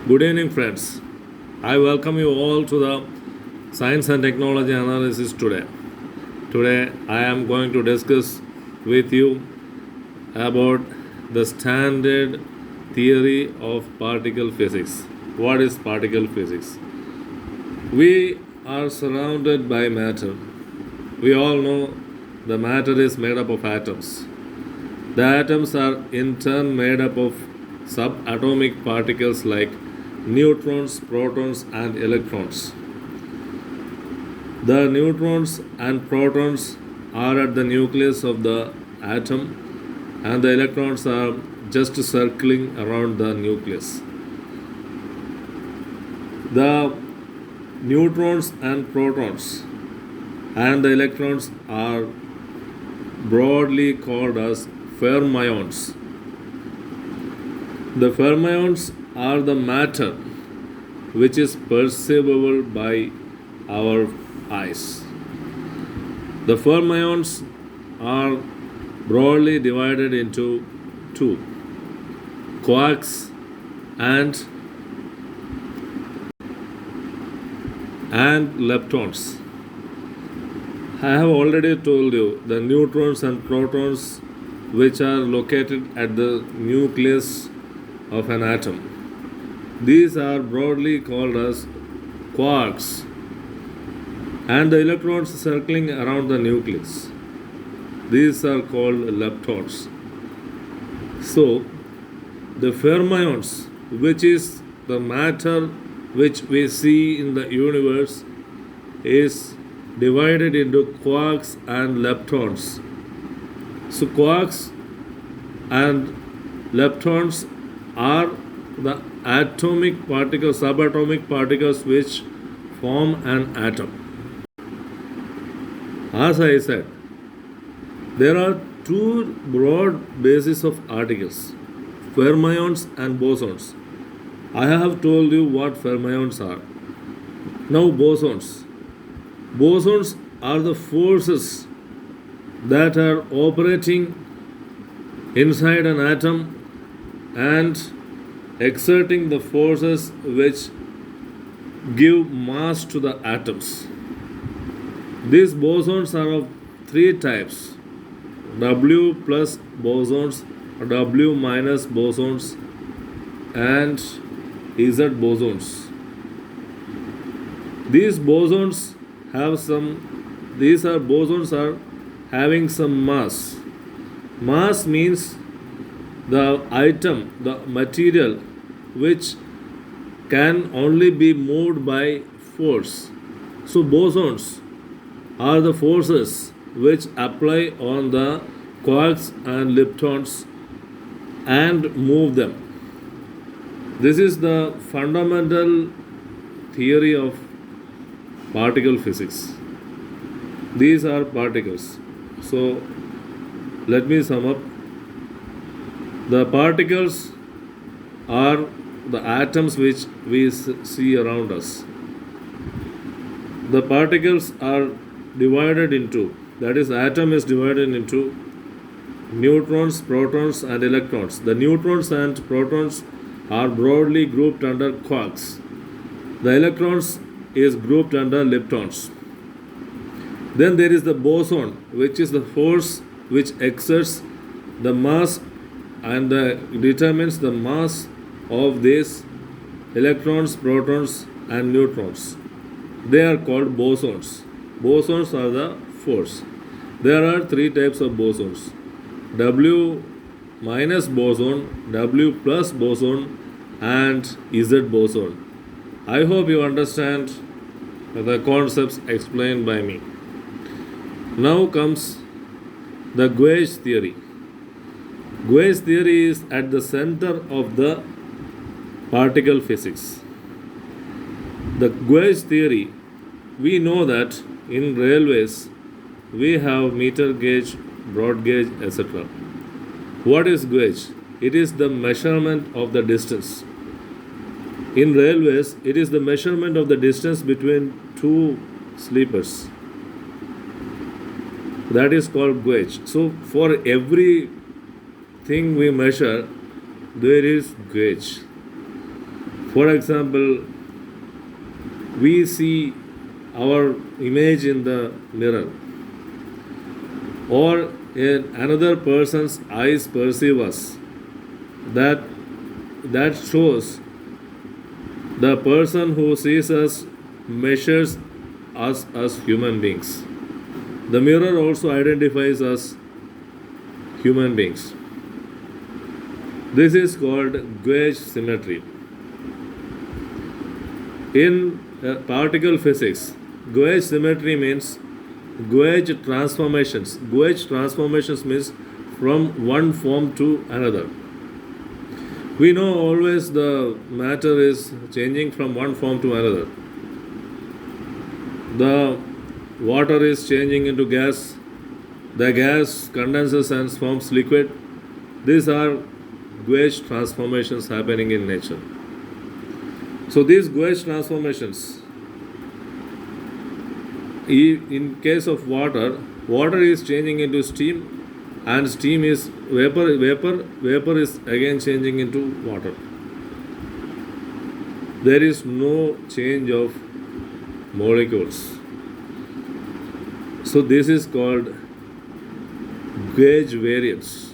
Good evening, friends. I welcome you all to the Science and Technology Analysis today. Today, I am going to discuss with you about the standard theory of particle physics. What is particle physics? We are surrounded by matter. We all know the matter is made up of atoms. The atoms are in turn made up of subatomic particles like neutrons, protons, and electrons. The neutrons and protons are at the nucleus of the atom, and the electrons are just circling around the nucleus. The neutrons and protons and the electrons are broadly called as fermions. The fermions are the matter which is perceivable by our eyes. The fermions are broadly divided into two: quarks and leptons. I have already told you the neutrons and protons which are located at the nucleus of an atom. These are broadly called as quarks, and the electrons circling around the nucleus. These are called leptons. So, the fermions, which is the matter which we see in the universe, is divided into quarks and leptons. So, quarks and leptons are the atomic particles, subatomic particles which form an atom. As I said, there are two broad bases of particles: fermions and bosons. I have told you what fermions are. Now, bosons. Bosons are the forces that are operating inside an atom and exerting the forces which give mass to the atoms. These bosons are of three types: W plus bosons, W minus bosons, and Z bosons. These bosons are having some mass. Mass means the item, the material which can only be moved by force. So, bosons are the forces which apply on the quarks and leptons and move them. This is the fundamental theory of particle physics. These are particles. So, let me sum up. The particles are the atoms which we see around us. The particles are divided into, that is, atom is divided into neutrons, protons, and electrons. The neutrons and protons are broadly grouped under quarks. The electrons is grouped under leptons. Then there is the boson, which is the force which exerts the mass and determines the mass of these electrons, protons, and neutrons. They are called bosons. Bosons are the force. There are three types of bosons: W minus boson, W plus boson, and Z boson. I hope you understand the concepts explained by me. Now comes the gauge theory. Gauge theory is at the center of the particle physics. The gauge theory, we know that in railways we have meter gauge, broad gauge, etc. What is gauge? It is the measurement of the distance. In railways, it is the measurement of the distance between two sleepers. That is called gauge. So, for every thing we measure, there is gauge. For example, we see our image in the mirror, or another person's eyes perceive us. That that shows the person who sees us measures us as human beings. The mirror also identifies us human beings. This is called gauge symmetry. In particle physics, gauge symmetry means gauge transformations. Gauge transformations means from one form to another. We know always the matter is changing from one form to another. The water is changing into gas, the gas condenses and forms liquid. These are gauge transformations happening in nature. So these gauge transformations, in case of water, water is changing into steam, and steam is vapor is again changing into water. There is no change of molecules. So this is called gauge variance.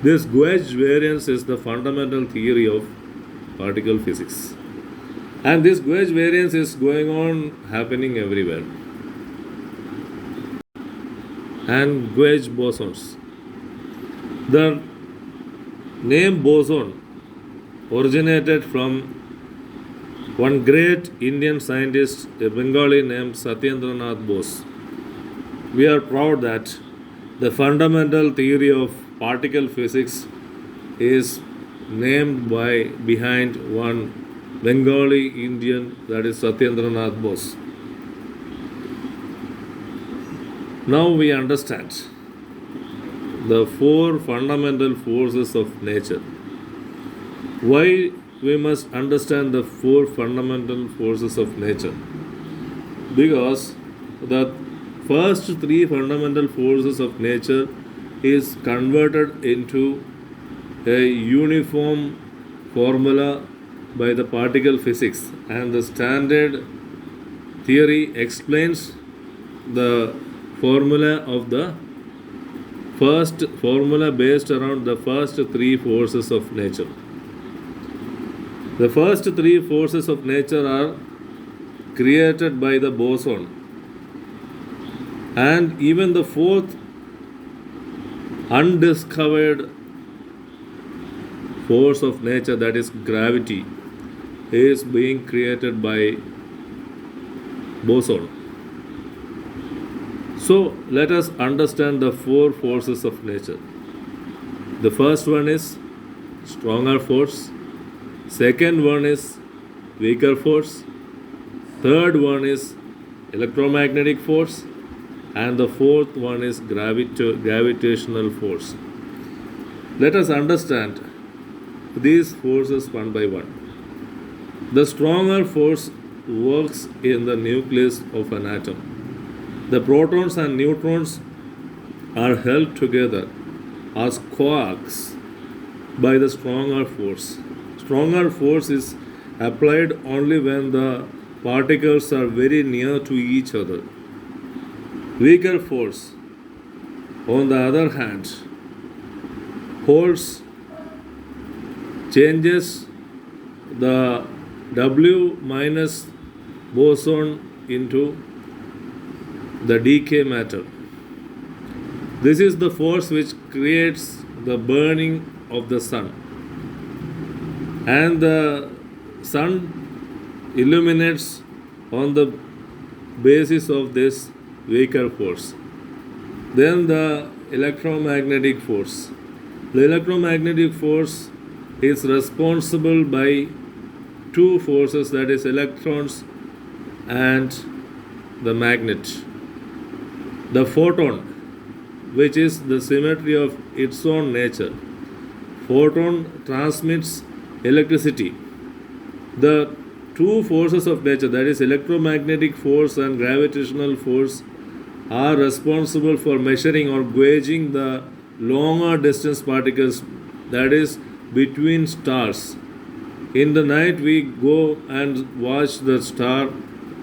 This gauge variance is the fundamental theory of particle physics. And this gauge variance is going on happening everywhere. And gauge bosons. The name boson originated from one great Indian scientist, a Bengali named Satyendranath Bose. We are proud that the fundamental theory of particle physics is named behind one Bengali Indian, that is Satyendranath Bose. Now we understand the four fundamental forces of nature. Why we must understand the four fundamental forces of nature? Because the first three fundamental forces of nature is converted into a uniform formula by the particle physics, and the standard theory explains the formula of the first formula based around the first three forces of nature. The first three forces of nature are created by the boson, and even the fourth undiscovered force of nature, that is gravity, is being created by boson. So let us understand the four forces of nature. The first one is stronger force, second one is weaker force, third one is electromagnetic force, and the fourth one is gravitational force. Let us understand these forces one by one. The stronger force works in the nucleus of an atom. The protons and neutrons are held together as quarks by the stronger force. Stronger force is applied only when the particles are very near to each other. Weaker force, on the other hand, changes the W minus boson into the decay matter. This is the force which creates the burning of the sun. And the sun illuminates on the basis of this weaker force. Then the electromagnetic force. The electromagnetic force is responsible by two forces, that is electrons and the magnet. The photon, which is the symmetry of its own nature. Photon transmits electricity. The two forces of nature, that is electromagnetic force and gravitational force, are responsible for measuring or gauging the longer distance particles, that is between stars. In the night, we go and watch the star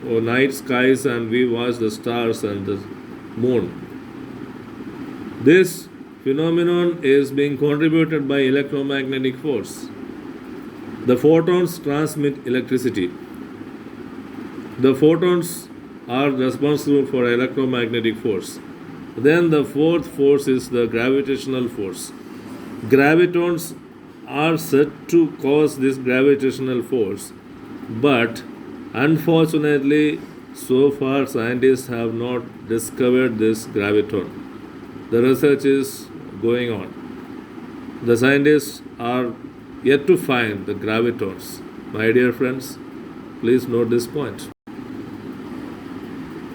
or night skies, and we watch the stars and the moon. This phenomenon is being contributed by electromagnetic force. The photons transmit electricity. The photons are responsible for electromagnetic force. Then the fourth force is the gravitational force. Gravitons are said to cause this gravitational force, but unfortunately, so far scientists have not discovered this graviton. The research is going on. The scientists are yet to find the gravitons. My dear friends, please note this point.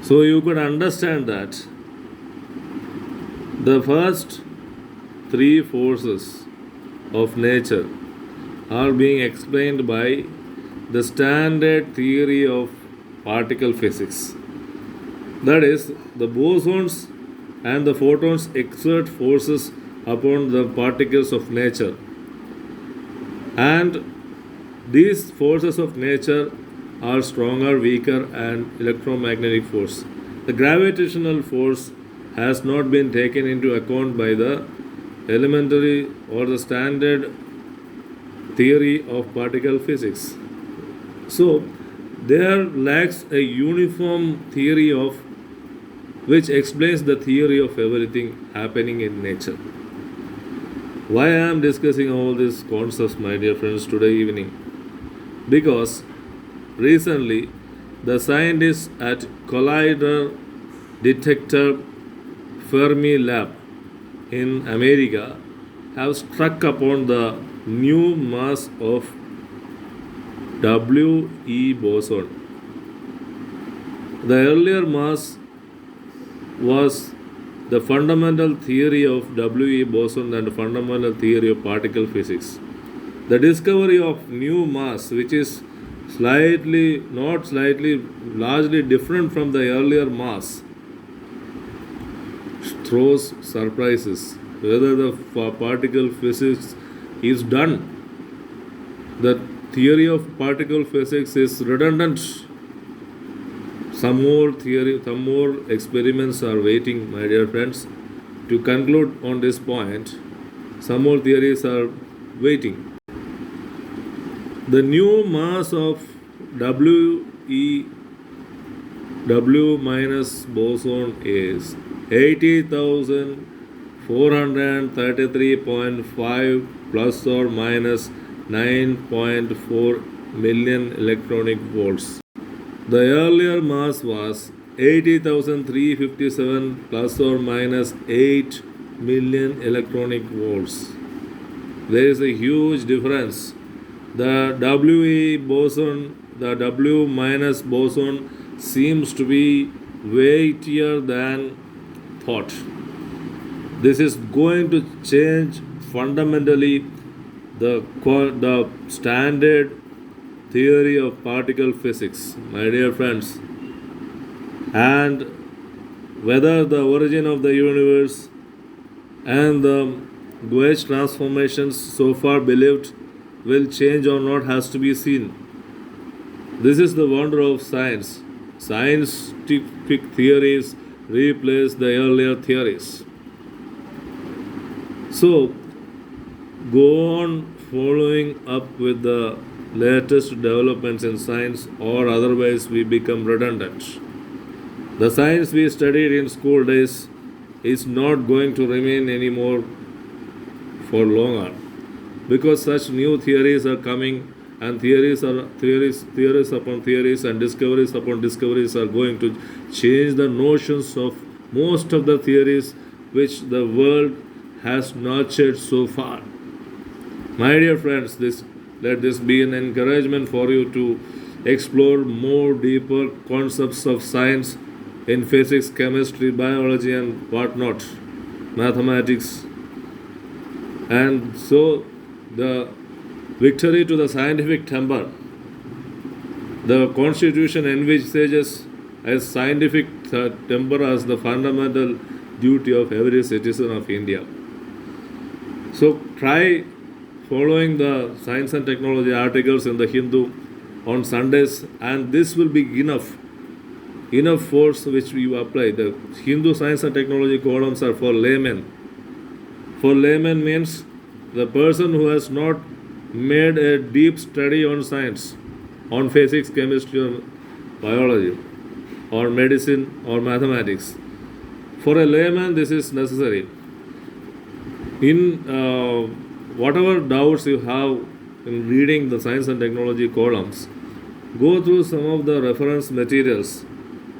So you could understand that the first three forces of nature are being explained by the standard theory of particle physics. That is, the bosons and the photons exert forces upon the particles of nature. And these forces of nature are stronger, weaker, and electromagnetic force. The gravitational force has not been taken into account by the elementary or the standard theory of particle physics. So, there lacks a uniform theory of which explains the theory of everything happening in nature. Why I am discussing all these concepts, my dear friends, today evening? Because recently the scientists at Collider Detector Fermi Lab in America have struck upon the new mass of W.E. Boson. The earlier mass was the fundamental theory of W.E. Boson and the fundamental theory of particle physics. The discovery of new mass, which is largely different from the earlier mass, throws surprises. Whether the particle physics is done, the theory of particle physics is redundant. Some more experiments are waiting, my dear friends. To conclude on this point, some more theories are waiting. The new mass of W minus boson is 80,433.5 plus or minus 9.4 million electronic volts. The earlier mass was 80,357 plus or minus 8 million electronic volts. There is a huge difference. The W minus boson seems to be weightier than thought. This is going to change fundamentally the standard theory of particle physics, my dear friends. And whether the origin of the universe and the gauge transformations so far believed will change or not has to be seen. This is the wonder of science. Scientific theories replace the earlier theories. So, go on following up with the latest developments in science, or otherwise we become redundant. The science we studied in school days is not going to remain anymore for longer, because such new theories are coming, and theories upon theories and discoveries upon discoveries are going to change the notions of most of the theories which the world has nurtured so far. My dear friends, let this be an encouragement for you to explore more deeper concepts of science in physics, chemistry, biology, and whatnot, mathematics. And so, the victory to the scientific temper. The Constitution envisages a scientific temper as the fundamental duty of every citizen of India. So, try following the science and technology articles in the Hindu on Sundays, and this will be enough force which you apply. The Hindu science and technology columns are for laymen. For laymen means the person who has not made a deep study on science, on physics, chemistry, or biology, or medicine, or mathematics. For a layman, this is necessary. In whatever doubts you have in reading the science and technology columns, go through some of the reference materials,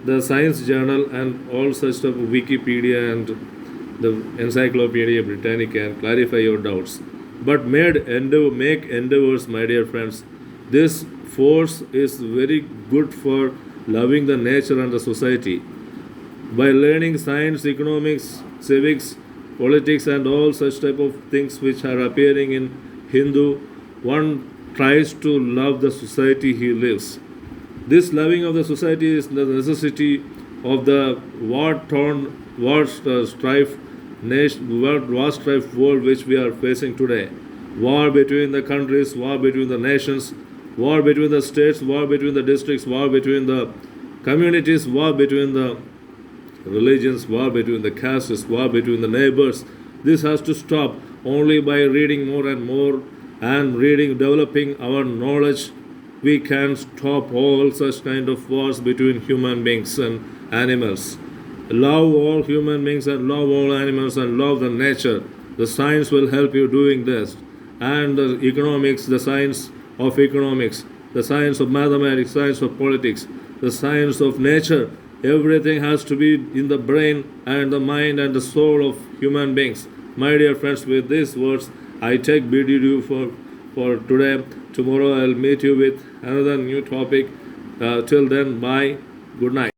the science journal and all such stuff, Wikipedia and the Encyclopedia Britannica, and clarify your doubts. But make endeavors, my dear friends. This force is very good for loving the nature and the society. By learning science, economics, civics, politics, and all such type of things which are appearing in Hindu, one tries to love the society he lives. This loving of the society is the necessity of the war-strife world which we are facing today. War between the countries, war between the nations, war between the states, war between the districts, war between the communities, war between the religions, war between the castes, war between the neighbors. This has to stop only by reading more and more and developing our knowledge. We can stop all such kind of wars between human beings and animals. Love all human beings and love all animals and love the nature. The science will help you doing this. And the economics, the science of economics, the science of mathematics, science of politics, the science of nature, everything has to be in the brain and the mind and the soul of human beings. My dear friends, with these words, I take bid you for today. Tomorrow I'll meet you with another new topic. Till then, bye. Good night.